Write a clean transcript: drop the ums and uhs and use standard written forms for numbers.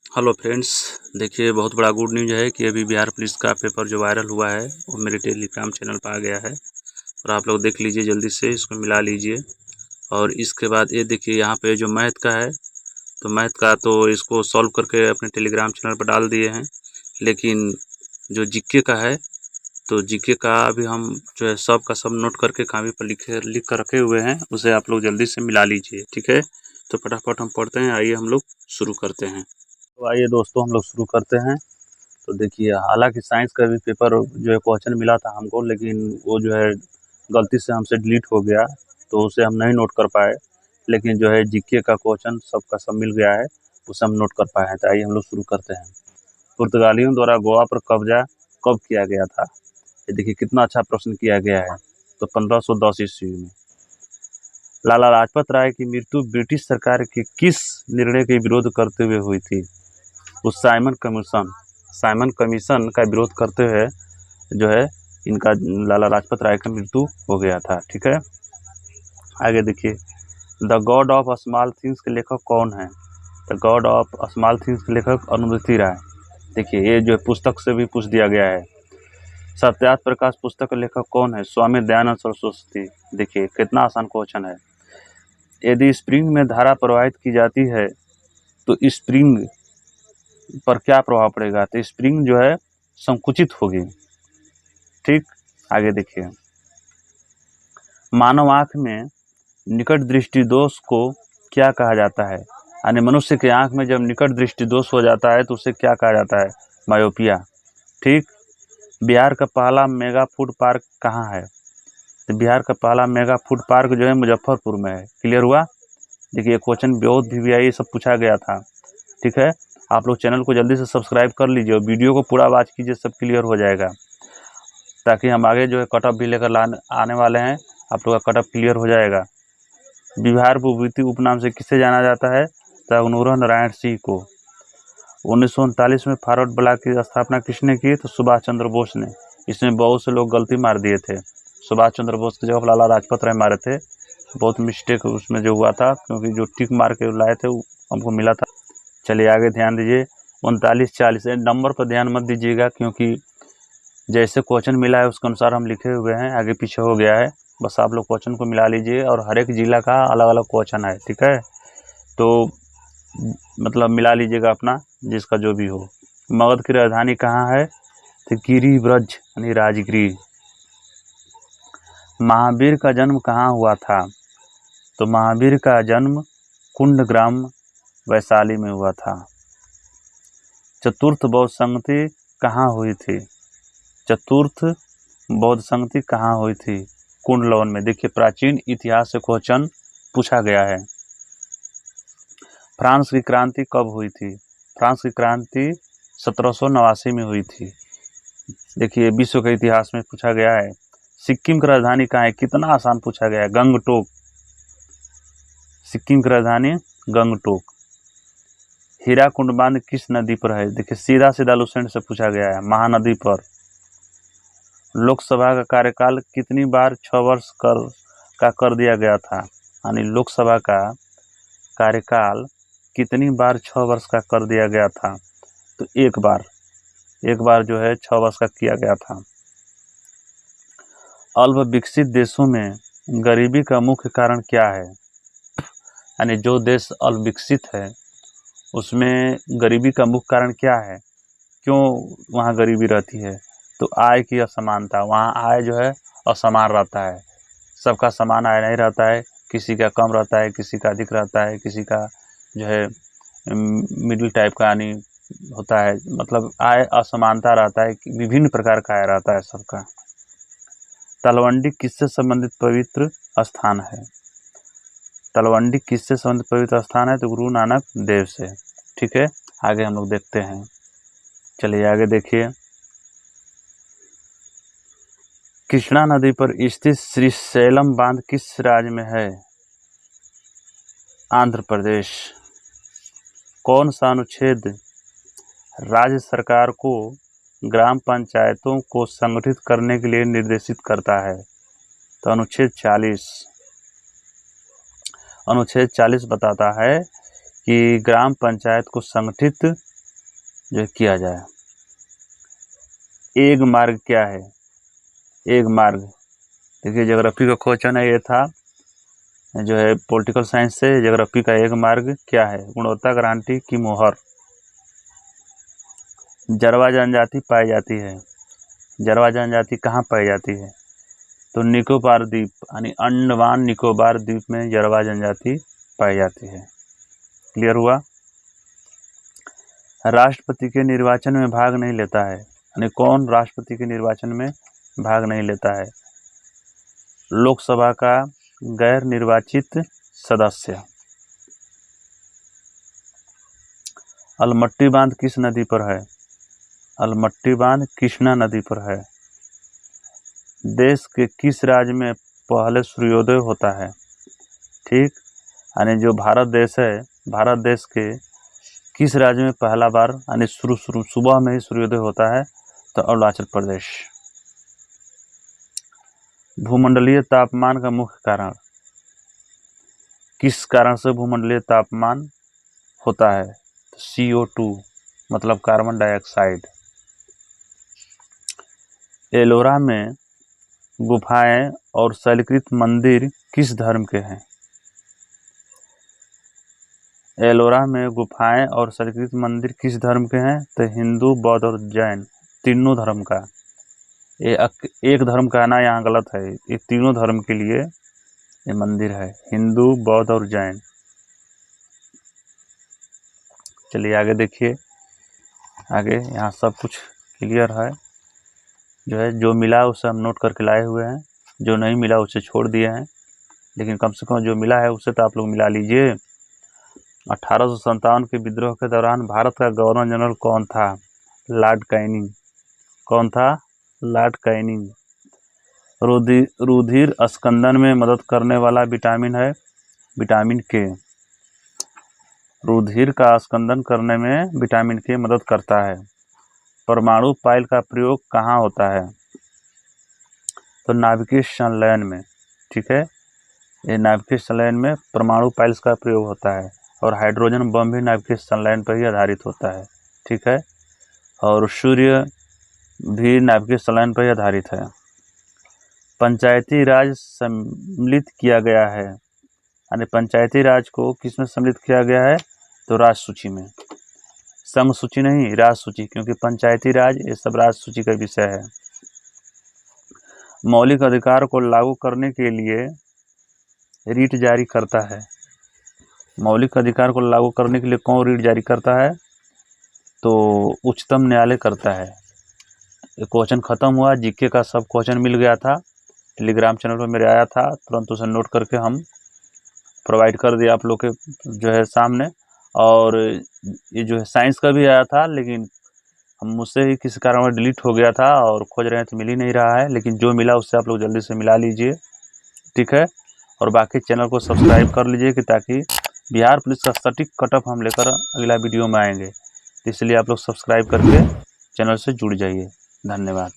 Hello friends, देखिए बहुत बड़ा गुड न्यूज़ है कि अभी बिहार पुलिस का पेपर जो वायरल हुआ है वो मेरे टेलीग्राम चैनल पर आ गया है और आप लोग देख लीजिए, जल्दी से इसको मिला लीजिए। और इसके बाद ये देखिए यहाँ पे जो मैथ का है, तो मैथ का तो इसको सॉल्व करके अपने टेलीग्राम चैनल पर डाल दिए हैं, लेकिन जो जीके का है तो जीके का अभी हम जो है सब का सब नोट करके कापी पर लिख कर रखे हुए हैं, उसे आप लोग जल्दी से मिला लीजिए, ठीक है। तो फटाफट हम पढ़ते हैं, आइए हम लोग शुरू करते हैं। तो आइए दोस्तों, हम लोग शुरू करते हैं। तो देखिए, हालांकि साइंस का भी पेपर जो है क्वेश्चन मिला था हमको, लेकिन वो जो है गलती से हमसे डिलीट हो गया, तो उसे हम नहीं नोट कर पाए। लेकिन जो है जीके का क्वेश्चन सबका सब मिल गया है, उसे हम नोट कर पाए हैं। तो आइए हम लोग शुरू करते हैं। पुर्तगालियों द्वारा गोवा पर कब्जा कब किया गया था? ये देखिए कितना अच्छा प्रश्न किया गया है। तो 1510 ईस्वी में। लाला लाजपत राय की मृत्यु ब्रिटिश सरकार के किस निर्णय के विरोध करते हुए हुई थी? उस साइमन कमीशन का विरोध करते हुए जो है इनका लाला लाजपत राय का मृत्यु हो गया था, ठीक है। आगे देखिए, the God of small things के लेखक कौन है? The God of small things के लेखक अरुंधति राय। देखिए, ये जो पुस्तक से भी पूछ दिया गया है। सत्यार्थ प्रकाश पुस्तक के लेखक कौन है? स्वामी दयानंद सरस्वती। देखिए कितना आसान क्वेश्चन है। यदि स्प्रिंग में धारा प्रवाहित की जाती है तो स्प्रिंग पर क्या प्रभाव पड़ेगा? तो स्प्रिंग जो है संकुचित होगी, ठीक। आगे देखिए, मानव आंख में निकट दृष्टि दोष को क्या कहा जाता है? यानी मनुष्य के आंख में जब निकट दृष्टि दोष हो जाता है तो उसे क्या कहा जाता है? मायोपिया, ठीक। बिहार का पहला मेगा फूड पार्क कहाँ है? तो बिहार का पहला मेगा फूड पार्क जो है मुजफ्फरपुर में है। क्लियर हुआ? देखिए क्वेश्चन बहुत VVI सब पूछा गया था, ठीक है। आप लोग चैनल को जल्दी से सब्सक्राइब कर लीजिए और वीडियो को पूरा वॉच कीजिए, सब क्लियर हो जाएगा, ताकि हम आगे जो है कट ऑफ भी लेकर आने वाले हैं। आप लोग का कट ऑफ क्लियर हो जाएगा। बिहार भूपति उपनाम से किसे जाना जाता है? तो अग्नूर नारायण सिंह को। 1939 में फॉरवर्ड ब्लॉक की स्थापना किसने की? तो सुभाष चंद्र बोस ने। इसमें बहुत से लोग गलती मार दिए थे। सुभाष चंद्र बोस की जगह लाला लाजपत राय मारे थे। बहुत मिस्टेक उसमें जो हुआ था, क्योंकि जो टिक मार के लाए थे वो हमको मिला था। चलिए आगे ध्यान दीजिए। 39-40 नंबर पर ध्यान मत दीजिएगा, क्योंकि जैसे क्वेश्चन मिला है उसके अनुसार हम लिखे हुए हैं, आगे पीछे हो गया है। बस आप लोग क्वेश्चन को मिला लीजिए, और हर एक जिला का अलग अलग क्वेश्चन है, ठीक है। तो मतलब मिला लीजिएगा अपना, जिसका जो भी हो। मगध की राजधानी कहाँ है? तो गिरिब्रज यानी राजगृह। महावीर का जन्म कहाँ हुआ था? तो महावीर का जन्म कुंडग्राम वैशाली में हुआ था। चतुर्थ बौद्ध संगति कहाँ हुई थी? चतुर्थ बौद्ध संगति कहाँ हुई थी? कुंडलवन में। देखिए प्राचीन इतिहास से क्वेश्चन पूछा गया है। फ्रांस की क्रांति कब हुई थी? फ्रांस की क्रांति 1789 में हुई थी। देखिए विश्व के इतिहास में पूछा गया है। सिक्किम की राजधानी कहाँ है? कितना आसान पूछा गया है, गंगटोक। सिक्किम की राजधानी गंगटोक। हीराकुंड बांध किस नदी पर है? देखिए सीधा सीधा लुसेंट से पूछा गया है, महानदी पर। लोकसभा का कार्यकाल कितनी बार 6 वर्ष कर दिया गया था? यानी लोकसभा का कार्यकाल कितनी बार 6 वर्ष का कर दिया गया था? तो एक बार जो है 6 वर्ष का किया गया था। अल्प विकसित देशों में गरीबी का मुख्य कारण क्या है? यानी जो देश अल्प विकसित है उसमें गरीबी का मुख्य कारण क्या है? क्यों वहाँ गरीबी रहती है? तो आय की असमानता। वहाँ आय जो है असमान रहता है, सबका समान आय नहीं रहता है। किसी का कम रहता है, किसी का अधिक रहता है, किसी का जो है मिडिल टाइप का यानी होता है, मतलब आय असमानता रहता है, विभिन्न प्रकार का आय रहता है सबका। तलवंडी किससे संबंधित पवित्र स्थान है? तलवंडी किससे संबंधित पवित्र स्थान है? तो गुरु नानक देव से, ठीक है। आगे हम लोग देखते हैं। चलिए आगे देखिए। कृष्णा नदी पर स्थित श्रीशैलम बांध किस राज्य में है? आंध्र प्रदेश। कौन सा अनुच्छेद राज्य सरकार को ग्राम पंचायतों को संगठित करने के लिए निर्देशित करता है? तो अनुच्छेद 40। अनुच्छेद 40 बताता है कि ग्राम पंचायत को संगठित जो है किया जाए। एक मार्ग क्या है? एक मार्ग, देखिए ज्योग्राफी का क्वेश्चन है, ये था जो है पॉलिटिकल साइंस से। ज्योग्राफी का एक मार्ग क्या है? गुणवत्ता गारंटी की मोहर। जरवा जनजाति पाई जाती है। जरवा जनजाति कहाँ पाई जाती है? तो निकोबार द्वीप यानी अंडमान निकोबार द्वीप में जरवा जनजाति पाई जाती है। क्लियर हुआ? राष्ट्रपति के निर्वाचन में भाग नहीं लेता है, यानी कौन राष्ट्रपति के निर्वाचन में भाग नहीं लेता है? लोकसभा का गैर निर्वाचित सदस्य। अलमट्टी बांध किस नदी पर है? अलमट्टी बांध कृष्णा नदी पर है। देश के किस राज्य में पहले सूर्योदय होता है? ठीक, यानी जो भारत देश है, भारत देश के किस राज्य में पहला बार यानी सुबह में ही सूर्योदय होता है? तो अरुणाचल प्रदेश। भूमंडलीय तापमान का मुख्य कारण, किस कारण से भूमंडलीय तापमान होता है? तो CO2 मतलब कार्बन डाइऑक्साइड। एलोरा में गुफाएं और शैलकृत मंदिर किस धर्म के हैं? एलोरा में गुफाएं और शैलकृत मंदिर किस धर्म के हैं? तो हिंदू, बौद्ध और जैन, तीनों धर्म का। ये एक धर्म का ना यहाँ गलत है, ये तीनों धर्म के लिए ये मंदिर है, हिंदू, बौद्ध और जैन। चलिए आगे देखिए, आगे यहाँ सब कुछ क्लियर है। जो है जो मिला उसे हम नोट करके लाए हुए हैं, जो नहीं मिला उसे छोड़ दिए हैं, लेकिन कम से कम जो मिला है उसे तो आप लोग मिला लीजिए। 1857 के विद्रोह के दौरान भारत का गवर्नर जनरल कौन था? Lord Canning. कौन था? Lord Canning. रुधिर स्कंदन में मदद करने वाला विटामिन है विटामिन के। रुधिर का स्कंदन करने में विटामिन के मदद करता है। परमाणु पाइल का प्रयोग कहाँ होता है? तो नाभिकीय संलयन में। ठीक है, ये नाभिकीय संलयन में परमाणु पाइल्स का प्रयोग होता है, और हाइड्रोजन बम भी नाभिकीय संलयन पर ही आधारित होता है। ठीक है, और सूर्य भी नाभिकीय संलयन पर ही आधारित है। पंचायती राज सम्मिलित किया गया है, यानी पंचायती राज को किसमें सम्मिलित किया गया है? तो राज सूची में। संघ सूची नहीं, राज सूची, क्योंकि पंचायती राज ये सब राज सूची का विषय है। मौलिक अधिकार को लागू करने के लिए रीट जारी करता है। मौलिक अधिकार को लागू करने के लिए कौन रीट जारी करता है? तो उच्चतम न्यायालय करता है। ये क्वेश्चन खत्म हुआ, जीके का सब क्वेश्चन मिल गया था, टेलीग्राम चैनल पर मेरे आया था, तुरंत उसे नोट करके हम प्रोवाइड कर दिया आप लोग के जो है सामने। और ये जो है साइंस का भी आया था, लेकिन हम मुझसे ही किसी कारण डिलीट हो गया था, और खोज रहे हैं तो मिल ही नहीं रहा है, लेकिन जो मिला उससे आप लोग जल्दी से मिला लीजिए। ठीक है, और बाकी चैनल को सब्सक्राइब कर लीजिए कि ताकि बिहार पुलिस का सटीक कटऑफ हम लेकर अगला वीडियो में आएंगे, तो इसलिए आप लोग सब्सक्राइब करके चैनल से जुड़ जाइए। धन्यवाद।